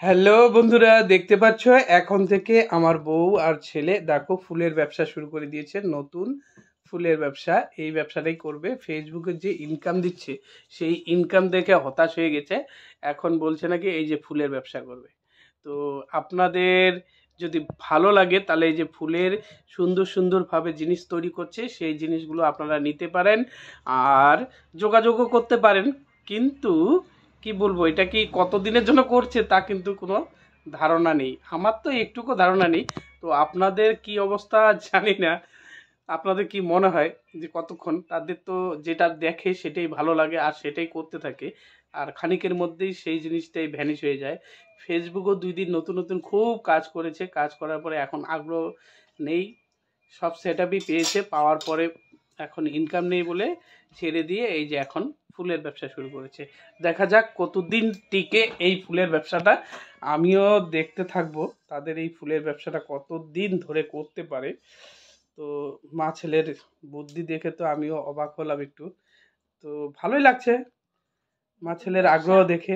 Hello বন্ধুরা, দেখতে পাচ্ছ এখন থেকে আমার বউ আর ছেলে দেখো ফুলের ব্যবসা শুরু করে দিয়েছে। নতুন ফুলের ব্যবসা, এই ব্যবসাটাই করবে। ফেসবুকে যে ইনকাম দিচ্ছে সেই ইনকাম দেখে হতাশ হয়ে গেছে। এখন বলছে নাকি এই যে ফুলের ব্যবসা করবে। তো আপনাদের যদি ভালো লাগে তাহলে এই যে ফুলের সুন্দর সুন্দরভাবে জিনিস তৈরি করছে সেই জিনিসগুলো আপনারা নিতে পারেন আর যোগাযোগও করতে পারেন। কিন্তু কি বলবো, এটা কি কতদিনের জন্য করছে তা কিন্তু কোনো ধারণা নেই। আমার তো একটুকু ধারণা নেই। তো আপনাদের কি অবস্থা জানি না। আপনাদের কি মনে হয় যে কতক্ষণ? তাদের তো যেটা দেখে সেটাই ভালো লাগে আর সেটাই করতে থাকে, আর খানিকের মধ্যেই সেই জিনিসটাই ভ্যানিশ হয়ে যায়। ফেসবুকও 2 দিন নতুন নতুন খুব কাজ করেছে, কাজ করার পরে এখন আগ্রহ নেই। সব সেট আপই পেয়েছে, পাওয়ার পরে এখন ইনকাম নেই বলে ছেড়ে দিয়ে এই যে এখন ফুলের ব্যবসা শুরু করেছে। দেখা যাক কতদিন টিকে এই ফুলের ব্যবসাটা। আমিও দেখতে থাকবো তাদের এই ফুলের ব্যবসাটা কতদিন ধরে করতে পারে। তো মা ছেলের বুদ্ধি দেখে তো আমিও অবাক হলাম একটু। তো ভালোই লাগছে মা ছেলের আগ্রহ দেখে।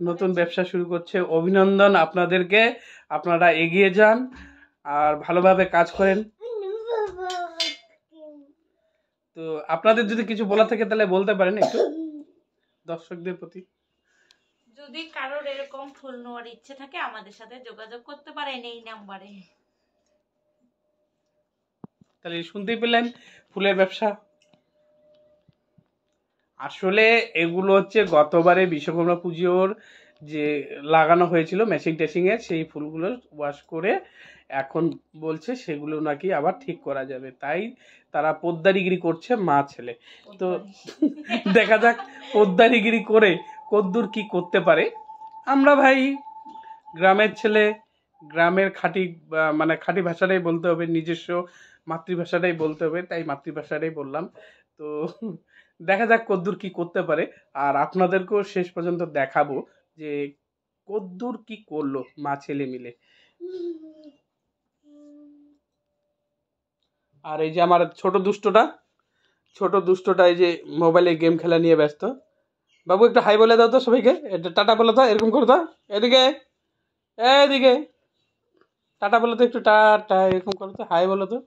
নতুন ব্যবসা শুরু করছে, অভিনন্দন আপনাদেরকে। আপনারা এগিয়ে যান আর ভালোভাবে কাজ করেন। তো আপনাদের যদি কিছু বলা থাকে তাহলে বলতে পারেন একটু দর্শকদের প্রতি। যদি কারোর এরকম ফুল নেওয়ার ইচ্ছে থাকে আমাদের সাথে যোগাযোগ করতে পারেন এই নাম্বারে। তাহলে শুনতেই পেলেন, ফুলের ব্যবসা। আসলে এগুলো হচ্ছে গতবারে বিশ্বকর্মা পুজোর যে লাগানো হয়েছিল ম্যাচিং ট্যাচিংয়ের, সেই ফুলগুলো ওয়াশ করে এখন বলছে সেগুলো নাকি আবার ঠিক করা যাবে। তাই তারা পোদ্দারিগিরি করছে মা ছেলে। তো দেখা যাক পোদ্দারিগিরি করে কদ্দূর কি করতে পারে। আমরা ভাই গ্রামের ছেলে, গ্রামের খাঁটি মানে খাঁটি ভাষাটাই বলতে হবে, নিজস্ব মাতৃভাষাটাই বলতে হবে, তাই মাতৃভাষাটাই বললাম। তো দেখা যাক কদ্দূর কি করতে পারে, আর আপনাদেরকেও শেষ পর্যন্ত দেখাবো যে কদ্দূর কি করলো মা ছেলে মিলে। আর এই যে আমার ছোট দুষ্টটা এই যে মোবাইলে গেম খেলা নিয়ে ব্যস্ত। বাবু একটু হাই বলে দাও তো সবাইকে, এটা টাটা বলে দাও, এরকম করে দাও, এদিকে এদিকে টাটা বলে তো, একটু টাটা এরকম করো তো, হাই বলো তো।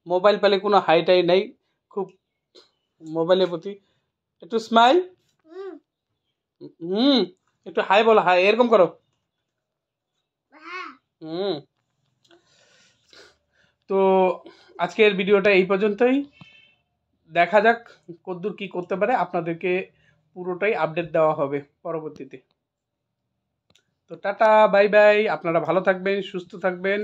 মোবাইল পেলে কোনো হাইটাই নেই, খুব মোবাইলের প্রতি একটু স্মাইল। হুম, একটু হাই বলো, হাই এরকম করো। হুম। তো আজকের ভিডিওটা এই পর্যন্তই। দেখা যাক কদ্দূর কি করতে পারে, আপনাদেরকে পুরোটাই আপডেট দেওয়া হবে পরবর্তীতে। তো টাটা বাই বাই, আপনারা ভালো থাকবেন, সুস্থ থাকবেন।